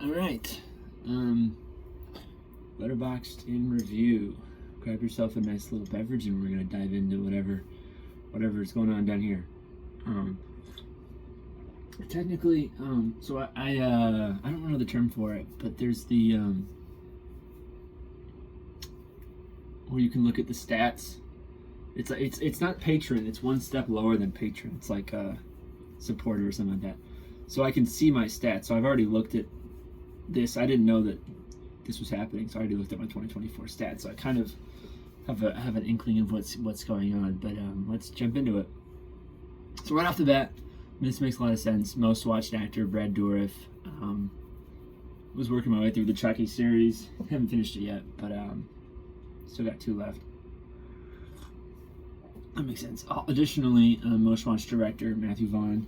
All right. Letterboxd in review. Grab yourself a nice little beverage, and we're gonna dive into whatever's going on down here. Technically, so I don't know the term for it, but there's the where you can look at the stats. It's not patron. It's one step lower than patron. It's like a supporter or something like that. So I can see my stats. So I've already looked at this. I didn't know that this was happening, so I already looked at my 2024 stats. So I kind of have an inkling of what's going on. But let's jump into it. So right off the bat, this makes a lot of sense. Most watched actor Brad Dourif. Was working my way through the Chucky series. Haven't finished it yet, but still got 2 left. That makes sense. Additionally, most watched director Matthew Vaughn.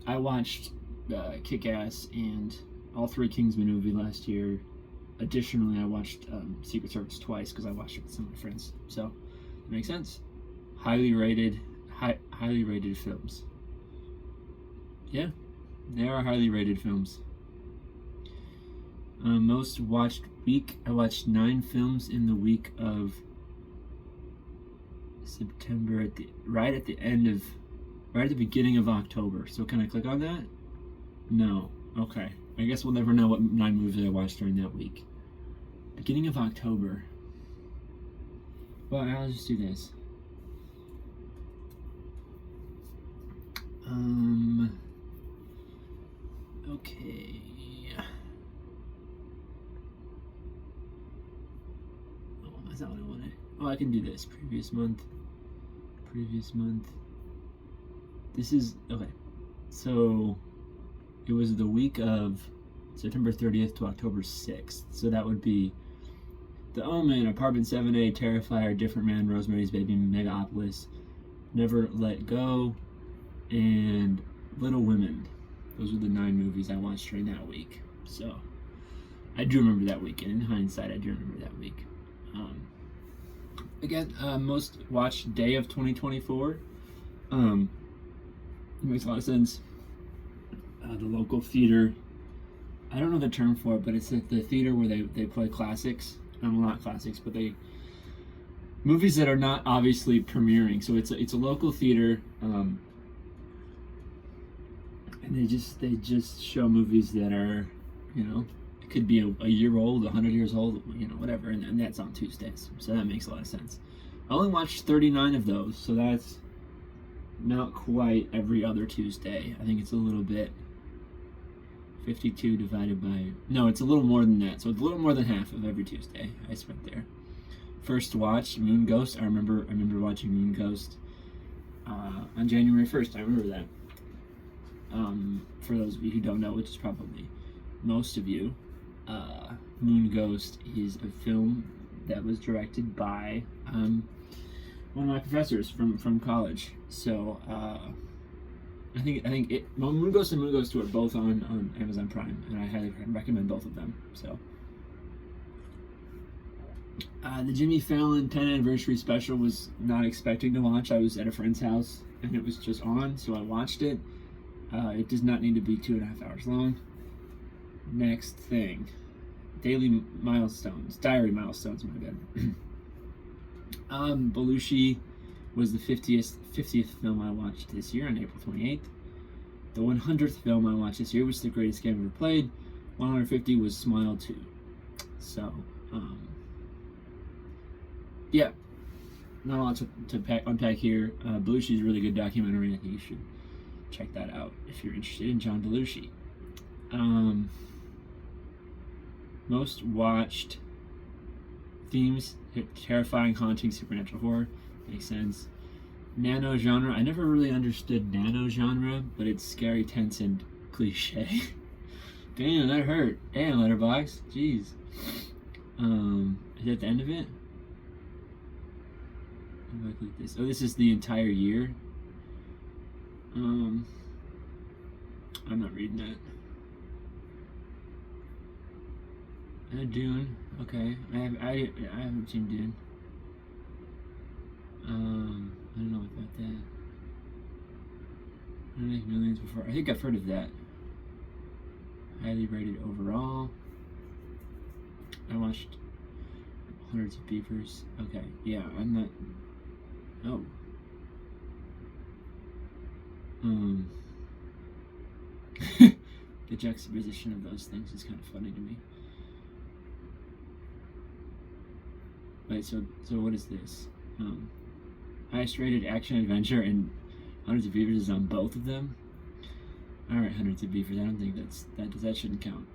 I watched Kick-Ass and all 3 Kingsman movies last year. Additionally, I watched Secret Service twice because I watched it with some of my friends. So it makes sense. Highly rated films. Yeah, they are highly rated films. Most watched week. I watched 9 films in the week of September right at the beginning of October. So can I click on that? No. Okay. I guess we'll never know what 9 movies I watched during that week. Beginning of October. Well, I'll just do this. Okay. Oh, that's not what I wanted. Oh, I can do this. Previous month. This is, okay. So, it was the week of September 30th to October 6th. So that would be The Omen, Apartment 7A, Terrifier, Different Man, Rosemary's Baby, Megapolis, Never Let Go, and Little Women. Those were the 9 movies I watched during that week. So, I do remember that week, and in hindsight, I do remember that week. Again, most watched day of 2024. It makes a lot of sense. The local theater. I don't know the term for it, but it's the theater where they play classics. Well, not classics, but movies that are not obviously premiering. So it's a local theater, and they just show movies that are, it could be a year old, 100 years old, whatever, and that's on Tuesdays. So that makes a lot of sense. I only watched 39 of those, so that's not quite every other Tuesday. I think it's a little bit. 52 divided by... No, it's a little more than that. So it's a little more than half of every Tuesday I spent there. First watch, Moon Ghost. I remember watching Moon Ghost on January 1st. I remember that. For those of you who don't know, which is probably most of you, Moon Ghost is a film that was directed by one of my professors from college. So I think Moon Ghost and Moon Ghost 2 are both on Amazon Prime, and I highly recommend both of them. So the Jimmy Fallon 10th anniversary special was not expecting to watch. I was at a friend's house and it was just on, so I watched it. It does not need to be 2.5 hours long. Next thing, diary milestones, my bad. Belushi was the 50th film I watched this year on April 28th. The 100th film I watched this year was The Greatest Game Ever Played. 150 was Smile 2. So, yeah, not a lot to unpack here. Belushi's a really good documentary. I think you should check that out if you're interested in John Belushi. Most watched themes: terrifying, haunting, supernatural horror. Makes sense. Nano genre. I never really understood nano genre, but it's scary, tense, and cliche. Damn, that hurt. Damn, Letterboxd. Jeez. Is that the end of it? How do I click this? Oh, this is the entire year. I'm not reading that. Dune. Okay. I haven't seen Dune. I don't know about that. I don't make millions before. I think I've heard of that. highly rated overall. I watched Hundreds of Beavers. Okay, yeah, I'm not. Oh. The juxtaposition of those things is kind of funny to me. Wait, so what is this? Highest rated action adventure, and Hundreds of Beavers is on both of them. All right, Hundreds of Beavers. I don't think that shouldn't count.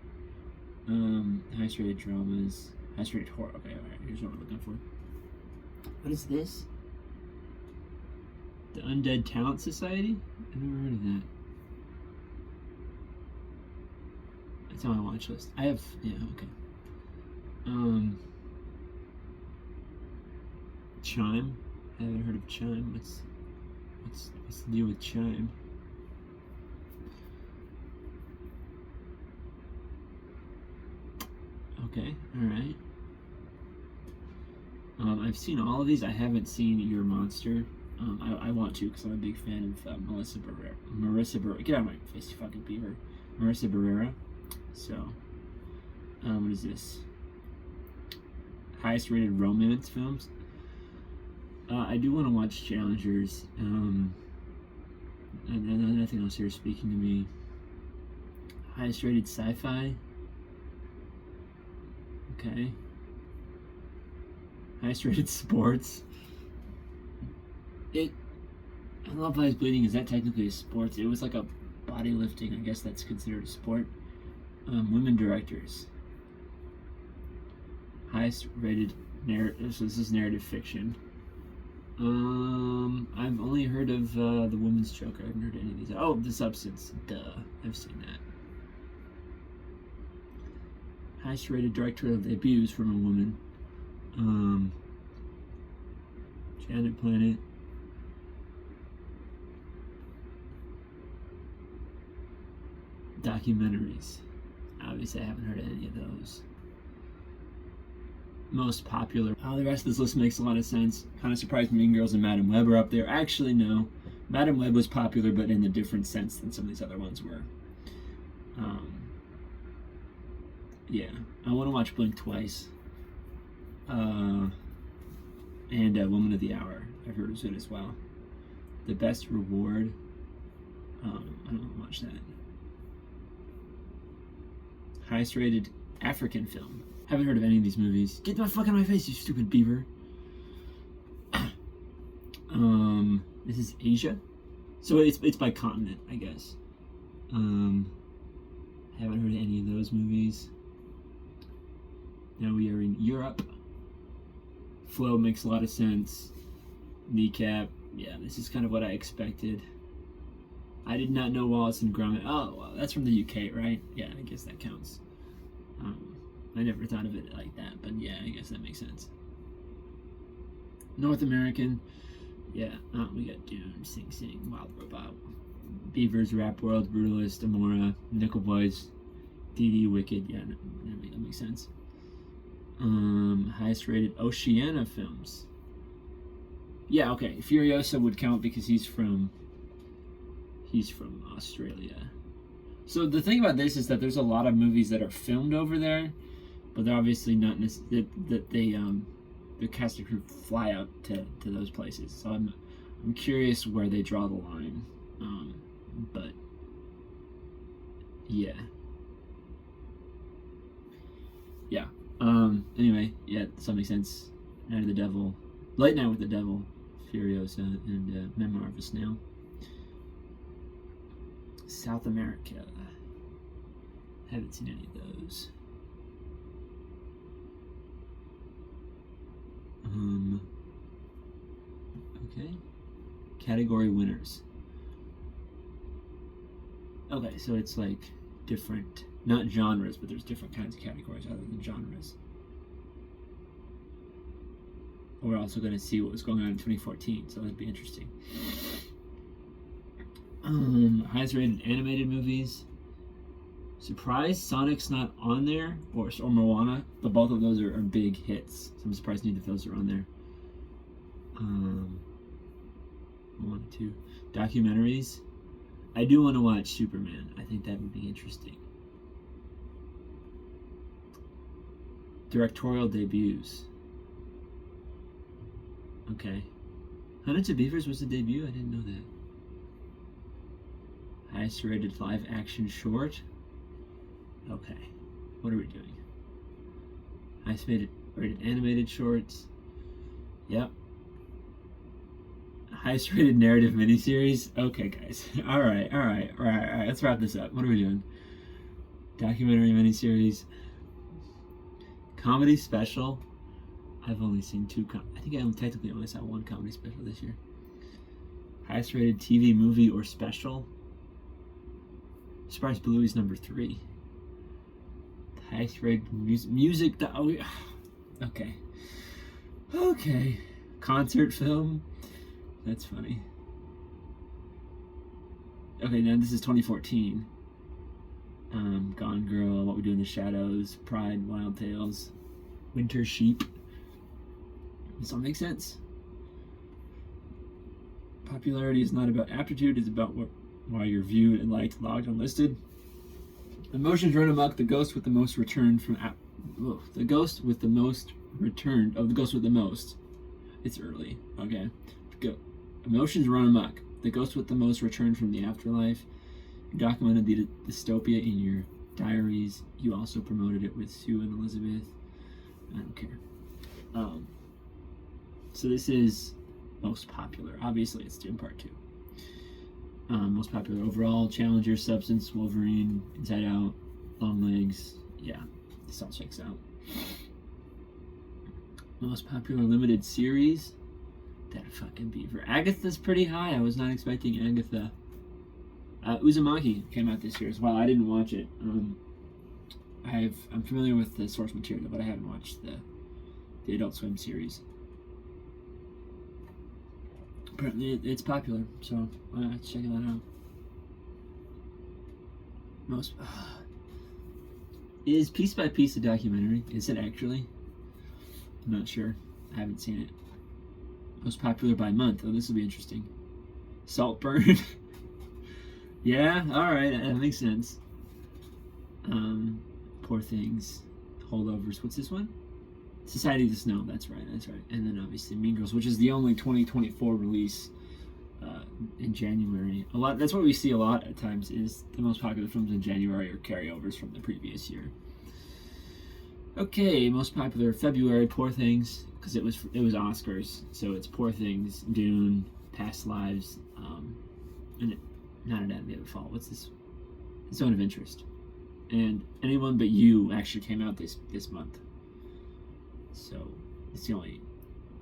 Highest rated dramas, highest rated horror. Okay, all right. Here's what we're looking for. What is this? The Undead Talent Society? I've never heard of that. It's on my watch list. I have, yeah, okay. Chime. I haven't heard of Chime. What's the deal with Chime? Okay, alright. I've seen all of these. I haven't seen Your Monster. I want to because I'm a big fan of Marissa Barrera. Get out of my face, you fucking beaver. Marissa Barrera. So, what is this? Highest rated romance films. I do want to watch Challengers. And nothing else here speaking to me. Highest rated sci-fi. Okay. Highest rated sports. I Love Lies Bleeding. Is that technically a sport? It was like a bodylifting. I guess that's considered a sport. Women directors. Highest rated narrative. So this is narrative fiction. I've only heard of The Woman's Choker. I haven't heard of any of these. Oh, The Substance. Duh. I've seen that. Highest rated directorial debuts from a woman. Janet Planet. Documentaries. Obviously, I haven't heard of any of those. Most popular. Oh, the rest of this list makes a lot of sense. Kind of surprised Mean Girls and Madam Web are up there. Actually, no. Madam Web was popular, but in a different sense than some of these other ones were. Yeah. I want to watch Blink twice. And Woman of the Hour. I've heard was good as well. The Best Reward. I don't want to watch that. Highest rated African film. Haven't heard of any of these movies. Get the fuck out of my face, you stupid beaver. This is Asia, so it's by continent, I guess. Haven't heard of any of those movies. Now we are in Europe. Flow makes a lot of sense. Kneecap, yeah, this is kind of what I expected. I did not know Wallace and Gromit. Oh, well, that's from the UK, right? Yeah, I guess that counts. I never thought of it like that, but yeah, I guess that makes sense. North American, yeah, we got Dune, Sing Sing, Wild Robot, Beavers, Rap World, Brutalist, Amora, Nickel Boys, DD, Wicked, yeah, that makes sense. Highest rated Oceania films. Yeah, okay, Furiosa would count because he's from Australia. So the thing about this is that there's a lot of movies that are filmed over there, but they're obviously not that the cast and crew fly out to those places. So I'm curious where they draw the line. But yeah. Anyway, yeah, does that make sense? Night of the Devil, Late Night with the Devil, Furiosa, and Memoir of a Snail. South America. Haven't seen any of those. Okay. Category winners. Okay, so it's like different, not genres, but there's different kinds of categories other than genres. We're also going to see what was going on in 2014, so that'd be interesting. Highest rated animated movies. Surprised Sonic's not on there, or Moana, but both of those are big hits. So I'm surprised neither of those are on there. 1, 2. Documentaries. I do want to watch Superman. I think that would be interesting. Directorial debuts. Okay. Hundreds of Beavers was the debut? I didn't know that. Highest rated live action short? Okay. What are we doing? Highest rated animated shorts? Yep. Highest rated narrative miniseries? Okay, guys. Alright. Let's wrap this up. What are we doing? Documentary miniseries. Comedy special. I've only seen two. I think I technically only saw one comedy special this year. Highest rated TV, movie, or special. Surprise Bluey's number 3. Highest rated music. Okay. Concert film. That's funny. Okay, now this is 2014. Gone Girl, What We Do in the Shadows, Pride, Wild Tales, Winter Sheep. Does that make sense? Popularity is not about aptitude, it's about why you're viewed and liked, logged, and listed. Emotions run amok. The ghost with the most returned from the ghost with the most returned. Oh, the ghost with the most. It's early. Okay. Emotions run amok. The ghost with the most returned from the afterlife. You documented the dystopia in your diaries. You also promoted it with Sue and Elizabeth. I don't care. So this is most popular. Obviously, it's Dune Part 2. Most popular overall: Challenger, Substance, Wolverine, Inside Out, Long Legs. Yeah, this all checks out. Most popular limited series: That Fucking Beaver. Agatha's pretty high. I was not expecting Agatha. Uzumaki came out this year as well. I didn't watch it. I'm familiar with the source material, but I haven't watched the Adult Swim series. Apparently it's popular, so let's check that out. Is Piece by Piece a documentary? Is it actually? I'm not sure. I haven't seen it. Most popular by month. Oh, this will be interesting. Saltburn. Yeah, alright, that makes sense. Poor Things. Holdovers. What's this one? Society of the Snow. That's right. And then obviously Mean Girls, which is the only 2024 release in January. That's what we see a lot at times, is the most popular films in January are carryovers from the previous year. Okay, most popular February, Poor Things, because it was Oscars, so it's Poor Things, Dune, Past Lives, and not Anatomy of a Fall. What's this? Zone of Interest, and Anyone But You actually came out this month. So it's the only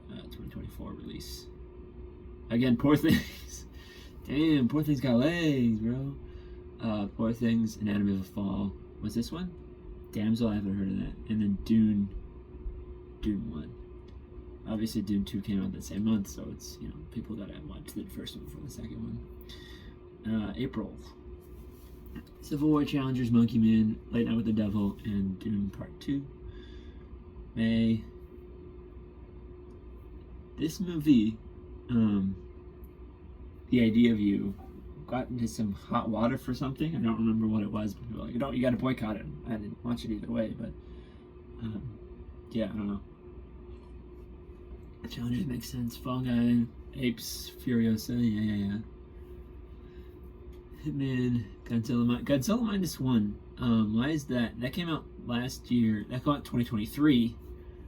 2024 release. Again, Poor Things. Damn, Poor Things got legs, bro. Poor Things, Anatomy of a Fall. What's this one? Damsel, I haven't heard of that. And then Dune 1. Obviously, Dune 2 came out that same month, so it's, people gotta watch the first one before the second one. April. Civil War Challengers, Monkey Man, Late Night with the Devil, and Dune Part 2. May. This movie, The Idea of You, got into some hot water for something. I don't remember what it was, but people were like, you gotta boycott it. I didn't watch it either way, but yeah, I don't know. Challengers make sense. Fall Guy, Apes, Furiosa, yeah. Hitman, Godzilla Minus One. Why is that? That came out last year. That came out 2023,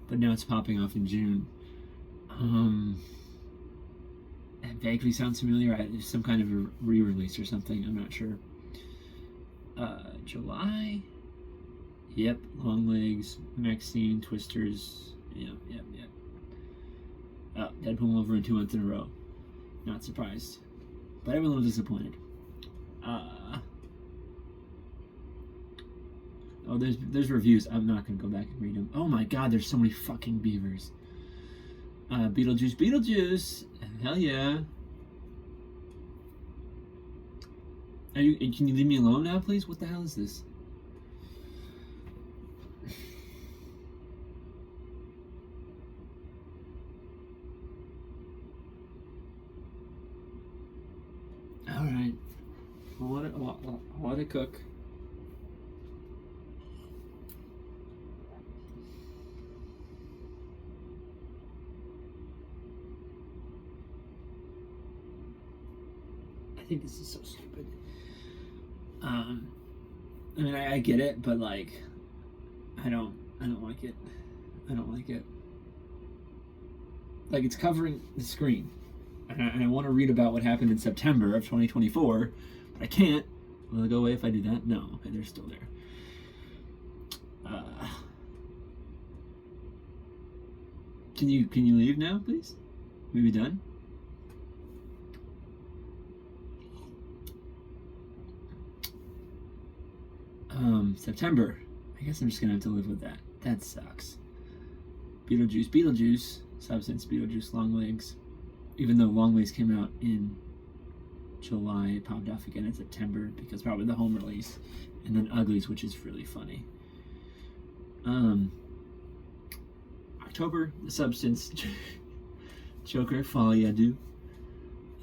but now it's popping off in June. That vaguely sounds familiar. It's some kind of a re-release or something. I'm not sure. July. Yep. Long Legs, Maxine, Twisters. Yep. Deadpool and Wolverine 2 months in a row. Not surprised, but I'm a little disappointed. Oh, there's reviews. I'm not gonna go back and read them. Oh my god, there's so many fucking beavers. Beetlejuice. Hell yeah. Can you leave me alone now, please? What the hell is this? All right. What a cook. think this is so stupid. I mean, I get it, but like, I don't like it. I don't like it. Like, it's covering the screen, and I want to read about what happened in September of 2024, but I can't. Will it go away if I do that? No. Okay, they're still there. Can you leave now, please? We be done? September. I guess I'm just gonna have to live with that. That sucks. Beetlejuice, Substance, Beetlejuice, Longlegs. Even though Longlegs came out in July, it popped off again in September because probably the home release. And then Uglies, which is really funny. October, The Substance, Joker, Folly I Do.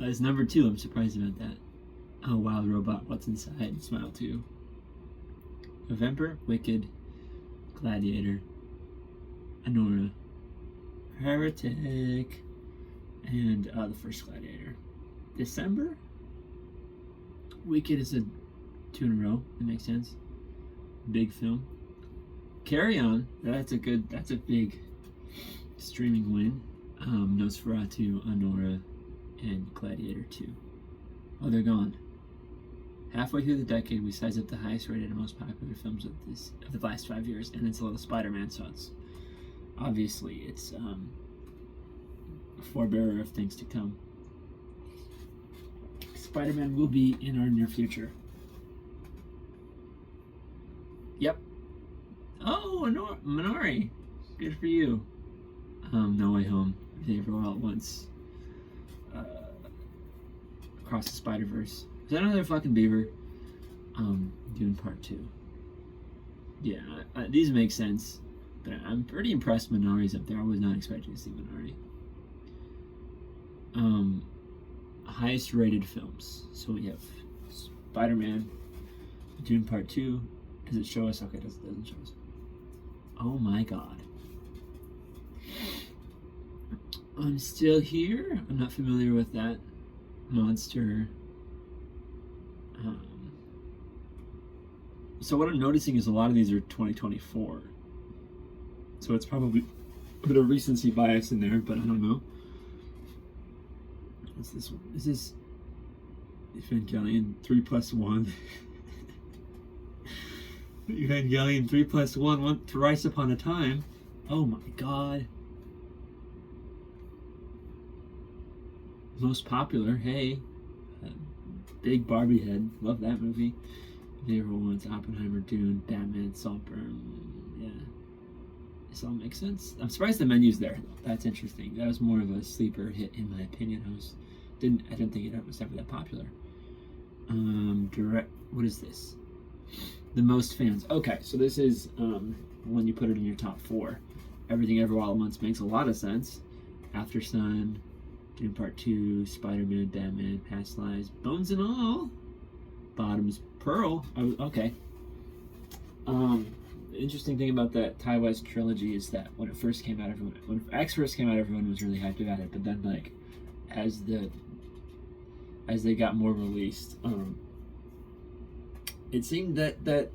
Is number 2. I'm surprised about that. Oh, Wild Robot, What's Inside, Smile 2. November, Wicked, Gladiator, Anora, Heretic, and the first Gladiator. December, Wicked is a 2 in a row. That makes sense. Big film. Carry On. That's a big streaming win. Nosferatu, Anora, and Gladiator 2. Oh, they're gone. Halfway through the decade, we size up the highest rated and most popular films of the last 5 years, and it's a little Spider-Man, so it's obviously it's a forebearer of things to come. Spider-Man will be in our near future. Yep. Oh, Minari. Good for you. No Way Home. They Ever All at Once. Across the Spider-Verse. Is that another fucking beaver? Dune Part 2. Yeah, these make sense. But I'm pretty impressed Minari's up there. I was not expecting to see Minari. Highest rated films. So we have Spider-Man, Dune Part 2. Does it show us? Okay, it doesn't show us. Oh my god. I'm Still Here. I'm not familiar with that. Monster. So what I'm noticing is a lot of these are 2024. So it's probably a bit of recency bias in there, but I don't know. What's this one? Is this Evangelion 3+1? Evangelion 3+1, Thrice Upon a Time. Oh my god. Most popular, hey. Big Barbie head. Love that movie. Never Once, Oppenheimer, Dune, Batman, Saltburn. Yeah. This all makes sense. I'm surprised the menu's there, though. That's interesting. That was more of a sleeper hit, in my opinion. I didn't think it was ever that popular. What is this? The most fans. Okay, so this is when you put it in your top 4. Everything Ever All at Once makes a lot of sense. After Sun, Dune Part 2, Spider-Man, Batman, Past Lives, Bones and All, Bottoms, Pearl. Oh, okay. The interesting thing about that Ty West trilogy is that when X first came out, everyone was really hyped about it. But then, like, as they got more released, it seemed that the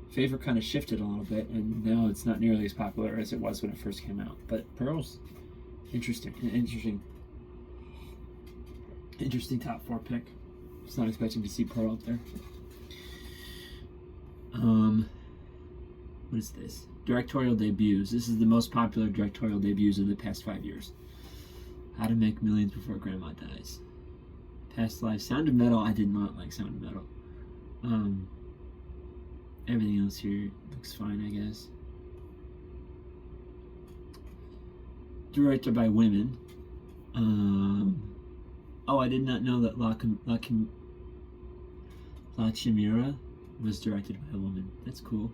favor kind of shifted a little bit, and now it's not nearly as popular as it was when it first came out. But Pearl's interesting top 4 pick. Just not expecting to see Pearl up there. What is this? Directorial debuts. This is the most popular directorial debuts of the past 5 years. How to Make Millions Before Grandma Dies. Past Life. Sound of Metal. I did not like Sound of Metal. Everything else here looks fine, I guess. Directed by women. Oh, I did not know that La Chimera was directed by a woman. That's cool.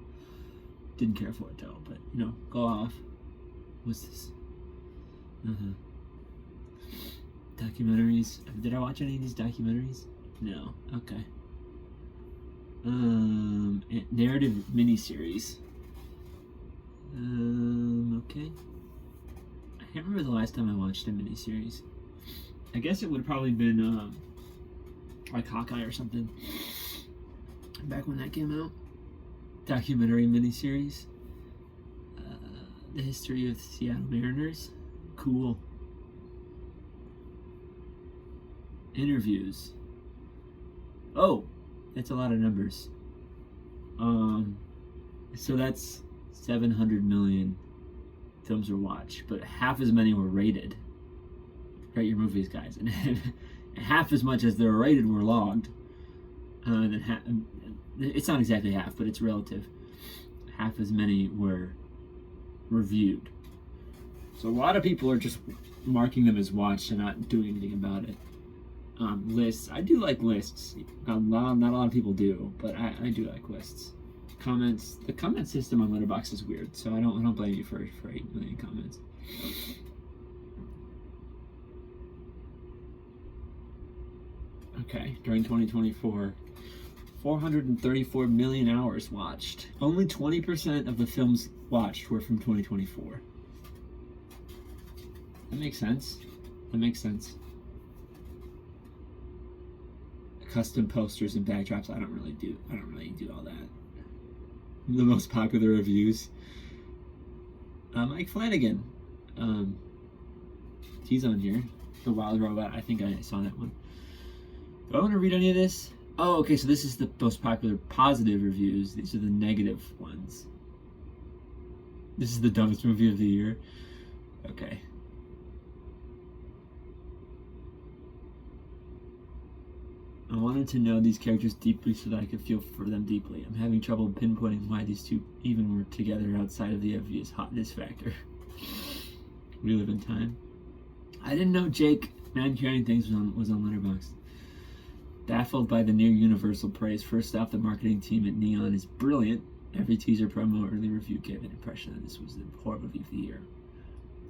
Didn't care for it though, but you know, go off. What's this? Documentaries. Did I watch any of these documentaries? No. Okay. Narrative miniseries. Okay. I can't remember the last time I watched a miniseries. I guess it would have probably been like Hawkeye or something. Back when that came out. Documentary miniseries. The history of the Seattle Mariners. Cool. Interviews. Oh, that's a lot of numbers. So that's 700 million films were watched, but half as many were rated. Rate your movies, guys, and half as much as they were rated were logged. It's not exactly half, but it's relative. Half as many were reviewed. So a lot of people are just marking them as watched and not doing anything about it. Lists. I do like lists. Not a lot of people do, but I do like lists. Comments. The comment system on Letterboxd is weird, so I don't blame you for 8 million comments. Okay, during 2024, 434 million hours watched. Only 20% of the films watched were from 2024. That makes sense. Custom posters and backdrops. I don't really do all that. The most popular reviews. Mike Flanagan. He's on here. The Wild Robot. I think I saw that one. Do I want to read any of this? Oh, okay, so this is the most popular positive reviews. These are the negative ones. This is the dumbest movie of the year. Okay. I wanted to know these characters deeply so that I could feel for them deeply. I'm having trouble pinpointing why these two even were together outside of the obvious hotness factor. We live in time. I didn't know Jake Man Carrying Things was on Letterboxd. Baffled by the near universal praise. First off, the marketing team at Neon is brilliant. Every teaser, promo, early review gave an impression that this was the horror movie of the year.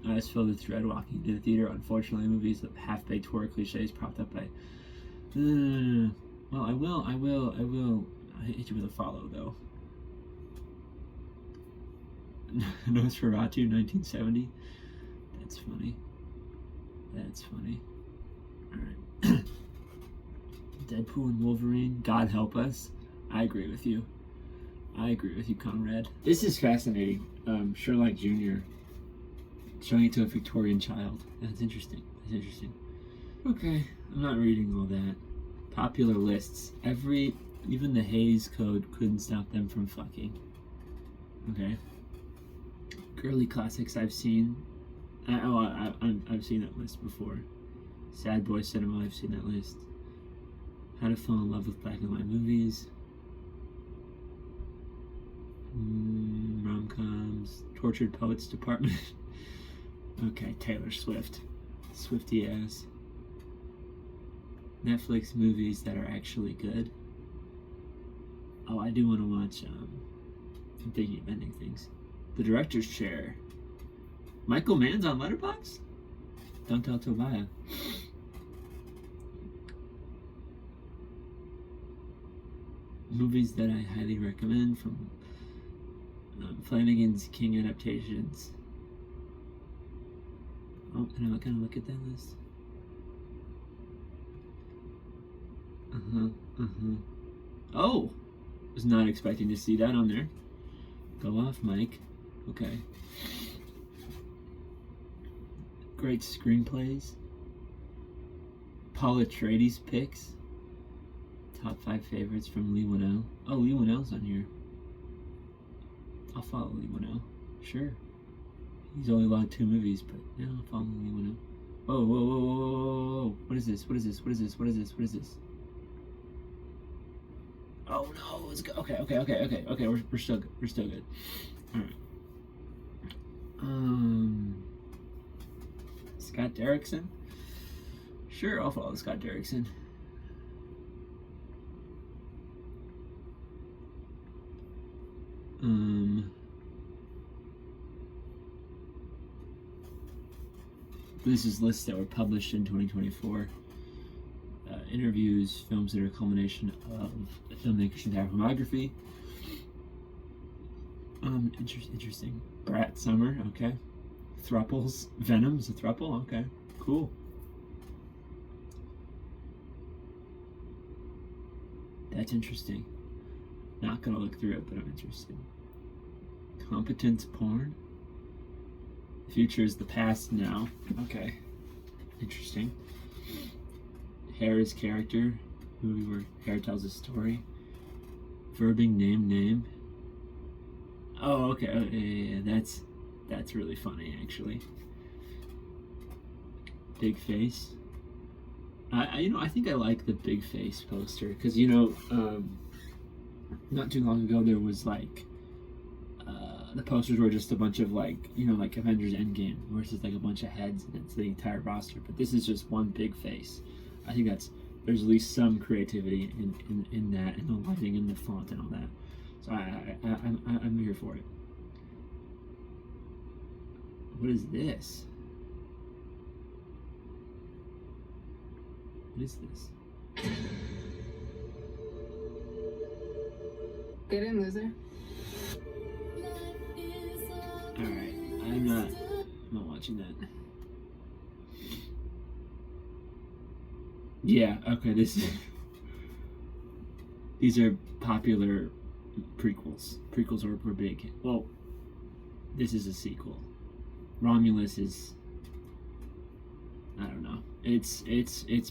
I was filled with dread walking into the theater. Unfortunately, movies with half-baked horror cliches propped up by... well, I will. I hit you with a follow, though. Nosferatu, 1970. That's funny. Alright. Deadpool and Wolverine, God help us. I agree with you, Conrad. This is fascinating. Sherlock Jr. showing it to a Victorian child. That's interesting. Okay, I'm not reading all that. Popular lists. Even the Hays Code couldn't stop them from fucking. Okay. Girly classics I've seen. I've seen that list before. Sad Boy Cinema, I've seen that list. How to Fall in Love with Black and White Movies. Rom-coms. Tortured Poets Department. Okay, Taylor Swift. Swifty ass. Netflix movies that are actually good. Oh, I do want to watch, I'm thinking of ending things. The Director's Chair. Michael Mann's on Letterboxd? Don't tell Tobiah. Movies that I highly recommend from Flanagan's King adaptations. Oh, and I'm gonna look at that list. Oh! Was not expecting to see that on there. Go off, Mike. Okay. Great screenplays. Paul Atreides picks. Top 5 favorites from Lee Winnell. Oh, Lee Winnell's on here. I'll follow Lee Winnell. Sure. He's only logged 2 movies, but yeah, I'll follow Lee Winnell. Whoa. What is this? Oh no, let's go. Okay. We're still good. Alright. Scott Derrickson? Sure, I'll follow Scott Derrickson. This is lists that were published in 2024. Interviews, films that are a culmination of a filmmaker's entire filmography. Interesting. Brat Summer, okay. Thruples. Venom's a thruple, okay. Cool. That's interesting. Not gonna look through it, but I'm interested. Competence porn? The future is the past now. Okay. Interesting. Hair is character. Movie where hair tells a story. Verbing name. Oh, okay. Oh, yeah. That's really funny, actually. Big face. I think I like the big face poster because not too long ago there was like the posters were just a bunch of like Avengers Endgame, where it's just like a bunch of heads and it's the entire roster. But this is just one big face. I think there's at least some creativity in that, and the lighting and the font and all that. So I'm here for it. What is this? What is this? Get in, loser. Alright, I'm not watching that. Yeah, okay, these are popular prequels. Prequels were big. Well, this is a sequel. Romulus is, I don't know. It's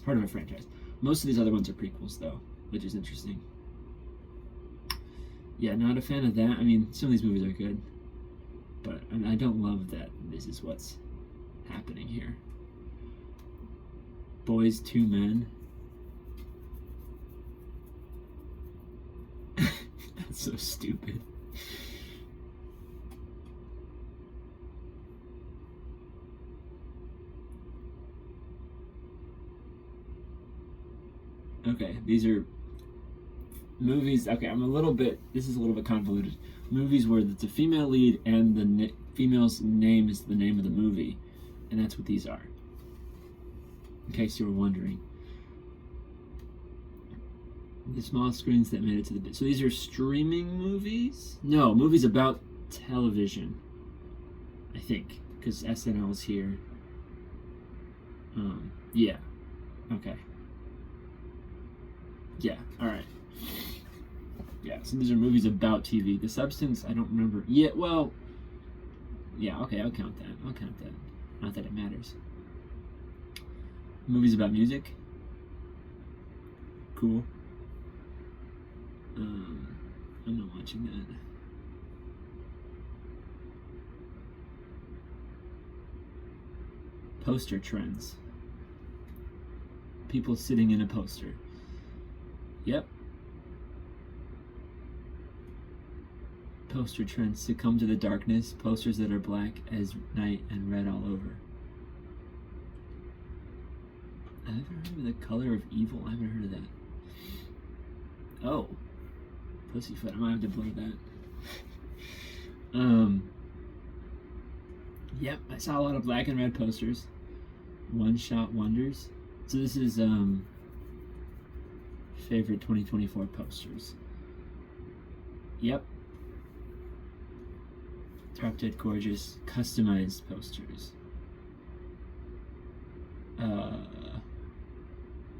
part of a franchise. Most of these other ones are prequels though, which is interesting. Yeah, not a fan of that. I mean, some of these movies are good, but I don't love that this is what's happening here. Boys, Two Men. That's so stupid. Okay, these are movies. Okay, this is a little bit convoluted. Movies where it's a female lead and the female's name is the name of the movie, and that's what these are. In case you were wondering. The small screens that made it to the bit. So these are streaming movies? No, movies about television. I think, because SNL's here. Yeah. Okay. Yeah, alright. Yeah, so these are movies about TV. The Substance, I don't remember. Yeah, well, yeah, okay, I'll count that. Not that it matters. Movies about music. Cool. I'm not watching that. Poster trends. People sitting in a poster. Yep. Poster trends. Succumb to the darkness. Posters that are black as night and red all over. I've ever heard of The Color of Evil? I haven't heard of that. Oh. Pussyfoot. I might have to blur that. Yep, I saw a lot of black and red posters. One Shot Wonders. So this is favorite 2024 posters. Yep. Drop Dead Gorgeous customized posters.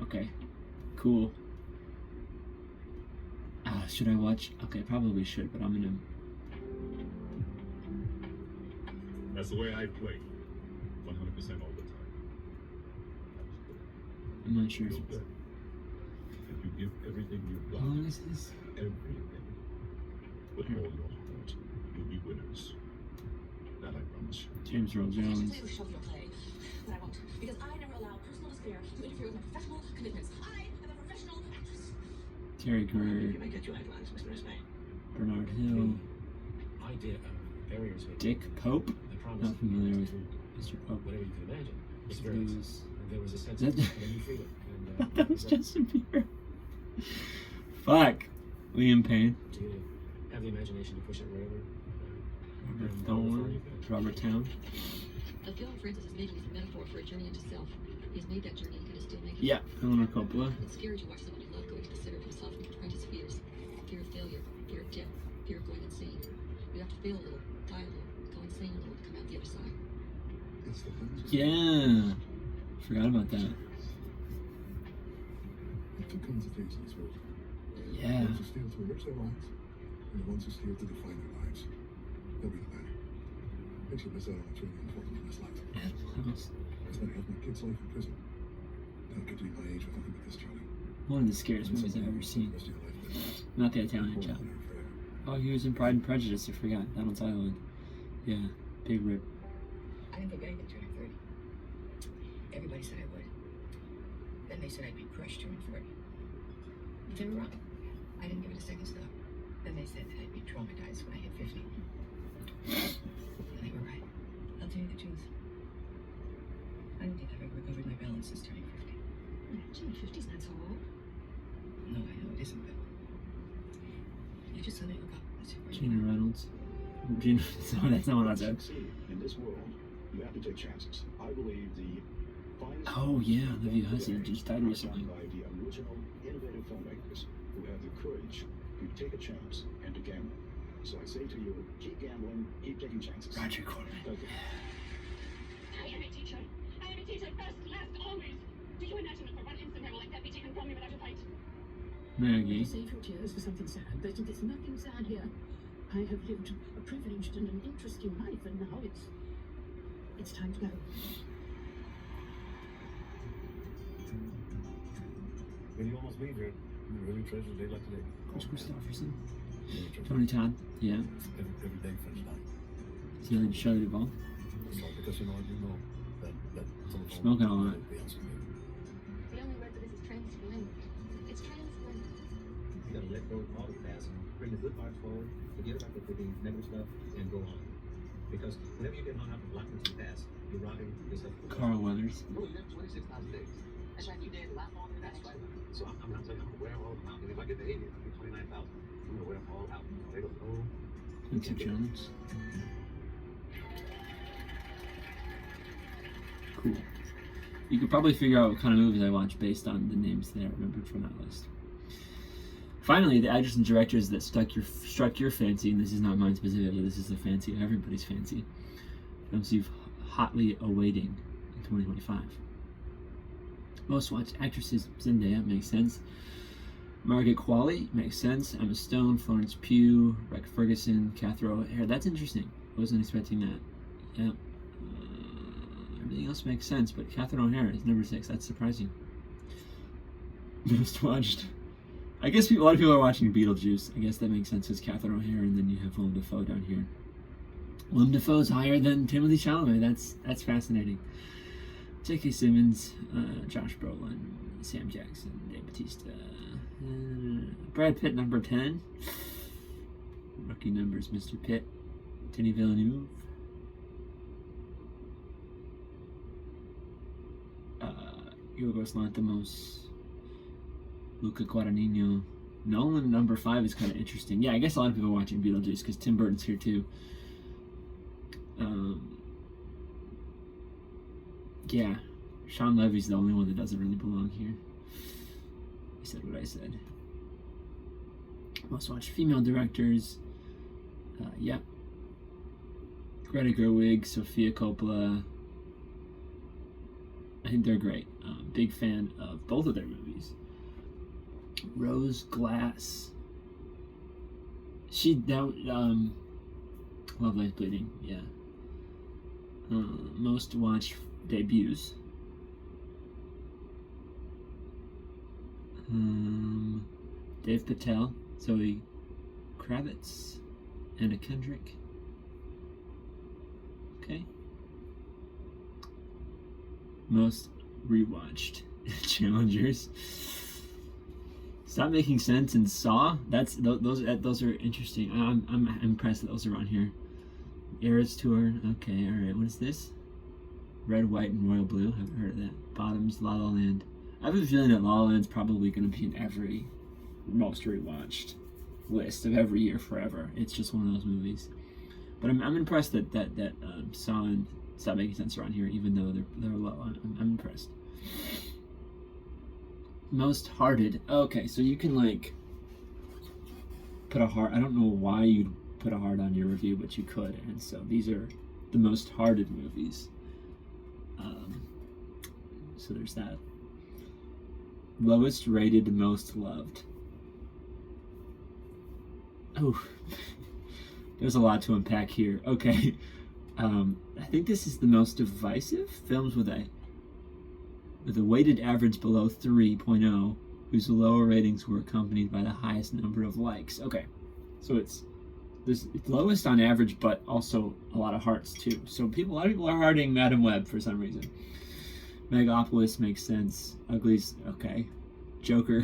Okay. Cool. Should I watch? Okay, probably should, but I'm gonna. That's the way I play. 100% all the time. I'm not sure. If you give everything you've got, How long is this? everything, with all your heart, you'll be winners. That I promise you. James Earl Jones. Shove your play. But I won't, because I never allow personal despair to interfere with my professional commitments. I am a professional actress. Terry Greer. You may get your headlines, Mr. Esme. Bernard Hill. Idea of barriers. Dick Pope. The promise Not familiar with to Mr. Pope. whatever you can imagine. Blues. Experience. And there was a sense That- of new freedom. And, That was Justin Bieber. Fuck. Liam Payne. to have the imagination to push it wherever. Robert and Thorne. Robert Town. The film, Francis, is making a metaphor for a journey into self. He's made that journey and can still make it. Yeah, Eleanor Coppola. It's scary to watch someone you love go to the center of himself and confront his fears. Fear of failure, fear of death, fear of going insane. You have to fail a little, die a little, go insane a little to come out the other side. It's the things Yeah. Forgot about that. It can come to things in this world. steer to enrich their lives, and the ones who steer to define their lives. They'll be the latter. Makes you miss out on what's really important in this life. I spent half my kid's life in prison. Don't get to be my age with nothing but this, Charlie. One of the scariest movies I've ever seen. The rest of your life later. Not the Italian Hold job. on there forever. Oh, he was in Pride and Prejudice. I forgot. Donald Sutherland. Yeah, big rip. I didn't think anything turning 30. Everybody said I would. Then they said I'd be crushed turning 40. But they were wrong. I didn't give it a second's thought. Then they said that I'd be traumatized when I hit 50. And they were right. I'll tell you the truth. I don't think I've ever recovered my balance since turning 50. Gee, 50's not so old. No, I know it isn't, but you just let me look up. That's where you Gina are. Reynolds. Gina. No, that's not what I To said. succeed in this world, you have to take chances. I believe the finest Oh yeah, Olivia Hussey just died are recently. done by the original, innovative filmmakers who have the courage to take a chance and to gamble. So I say to you, keep gambling, keep taking chances. Roger Corman. Thank you. I am a teacher. I am a teacher first, last, always. Do you imagine that for one instant I will let that be taken from me without a fight? Maggie. Save your tears for something sad. There's nothing sad here. I have lived a privileged and an interesting life, and now it's time to go. When you almost leave here, you really treasure a day like today. Chris Christopherson. Really treasure Tony Todd. Yeah. every day French time. Is he on Shelley Duvall? It's all because you know that some of Smoking a lot. The only word for this is transformed. It's transformed. You gotta let go of all the past and bring the good parts forward, forget about the negative stuff, and go on. Because whenever you get hung up and locked into the past, you're robbing yourself. Carl Weathers. No, you have 26,000 days. That's right, you did a lot longer than That's that. right. So I'm not saying I'm gonna wear them all out. And if I get to 80, I'll be 29,000. I'm gonna wear them all out. They don't know. Quincy Jones. Cool. You could probably figure out what kind of movies I watch based on the names that I remembered from that list. Finally, the actors and directors that struck your fancy, and this is not mine specifically, this is the fancy of everybody's fancy, films you've hotly awaiting in 2025. Most watched actresses: Zendaya, makes sense. Margaret Qualley, makes sense. Emma Stone, Florence Pugh, Rebecca Ferguson, Catherine O'Hara. That's interesting. I wasn't expecting that. Yeah. Everything else makes sense, but Catherine O'Hara is number 6. That's surprising. Most watched. I guess a lot of people are watching Beetlejuice. I guess that makes sense because Catherine O'Hara, and then you have Willem Dafoe down here. Willem Dafoe's higher than Timothée Chalamet. That's fascinating. J.K. Simmons, Josh Brolin, Sam Jackson, Dave Bautista, Brad Pitt, number 10. Rookie numbers, Mr. Pitt, Denis Villeneuve, Yorgos Lanthimos, Luca Guadagnino. Nolan, number 5, is kind of interesting. Yeah, I guess a lot of people are watching Beetlejuice because Tim Burton's here too. Yeah, Sean Levy's the only one that doesn't really belong here. I said what I said. Most watched female directors. Yeah. Greta Gerwig, Sofia Coppola. I think they're great. Big fan of both of their movies. Rose Glass. Love Lies Bleeding, yeah. Most watched debuts. Dave Patel, Zoe Kravitz, Anna Kendrick. Okay. Most rewatched challengers. Stop Making Sense and Saw. Those are interesting. I'm impressed that those are on here. Eras Tour. Okay, all right. What is this? Red, White, and Royal Blue. Haven't heard of that. Bottoms, La La Land. I have a feeling that La La Land's probably going to be in every most rewatched list of every year forever. It's just one of those movies. But I'm impressed that Saw and Stop Making Sense are on here, even though they're low. I'm impressed. Most hearted. Okay, so you can like put a heart. I don't know why you'd put a heart on your review, but you could. And so these are the most hearted movies. So there's that. Lowest rated, most loved. Oh, there's a lot to unpack here. Okay. I think this is the most divisive films with a weighted average below 3.0, whose lower ratings were accompanied by the highest number of likes. Okay, so it's lowest on average, but also a lot of hearts too. So a lot of people are hearting Madam Web for some reason. Megapolis makes sense. Uglies, okay. Joker.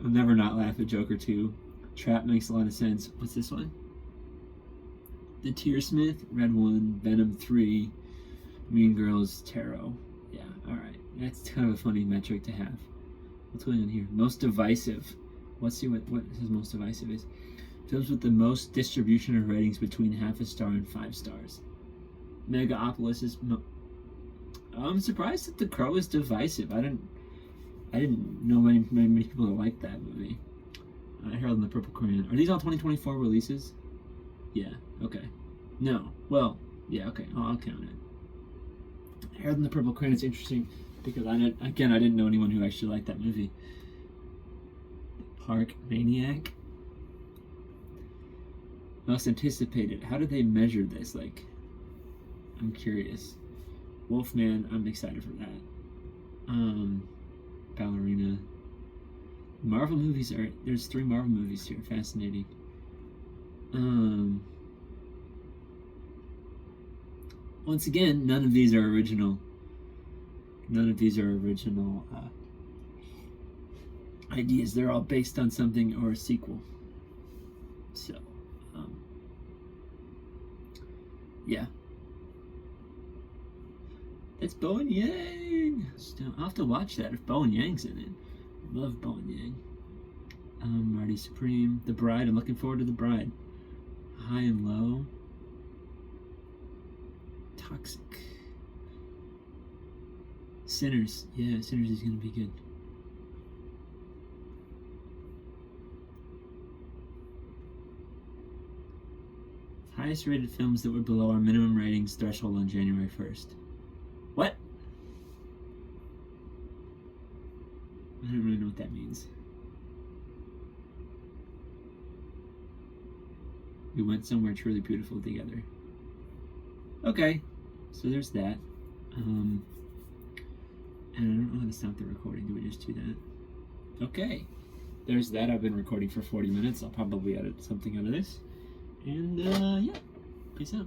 I'll never not laugh at Joker 2. Trap makes a lot of sense. What's this one? The Tearsmith, Red 1, Venom 3, Mean Girls, Tarot. Yeah, alright. That's kind of a funny metric to have. What's going on here? Most divisive. Let's see what his most divisive is. Films with the most distribution of ratings between 0.5 star and 5 stars. Megapolis is... I'm surprised that The Crow is divisive. I didn't know many people that liked that movie. Harold and the Purple Crayon. Are these all 2024 releases? Yeah, okay. No. Well, yeah, okay. I'll count it. Harold and the Purple Crayon is interesting because I didn't know anyone who actually liked that movie. Park Maniac. Most anticipated. How do they measure this? Like, I'm curious. Wolfman, I'm excited for that. Ballerina. Marvel movies there's 3 Marvel movies here. Fascinating. Once again, none of these are original. None of these are original ideas. They're all based on something or a sequel. So, yeah. It's Bowen Yang. I'll have to watch that if Bowen Yang's in it. Love Bowen Yang. Marty Supreme. The Bride. I'm looking forward to The Bride. High and Low. Toxic. Sinners. Yeah, Sinners is going to be good. Highest rated films that were below our minimum ratings threshold on January 1st. What? I don't really know what that means. We went somewhere truly beautiful together. Okay, so there's that. And I don't know how to stop the recording. Do we just do that? Okay, there's that. I've been recording for 40 minutes. I'll probably edit something out of this. And yeah, peace out.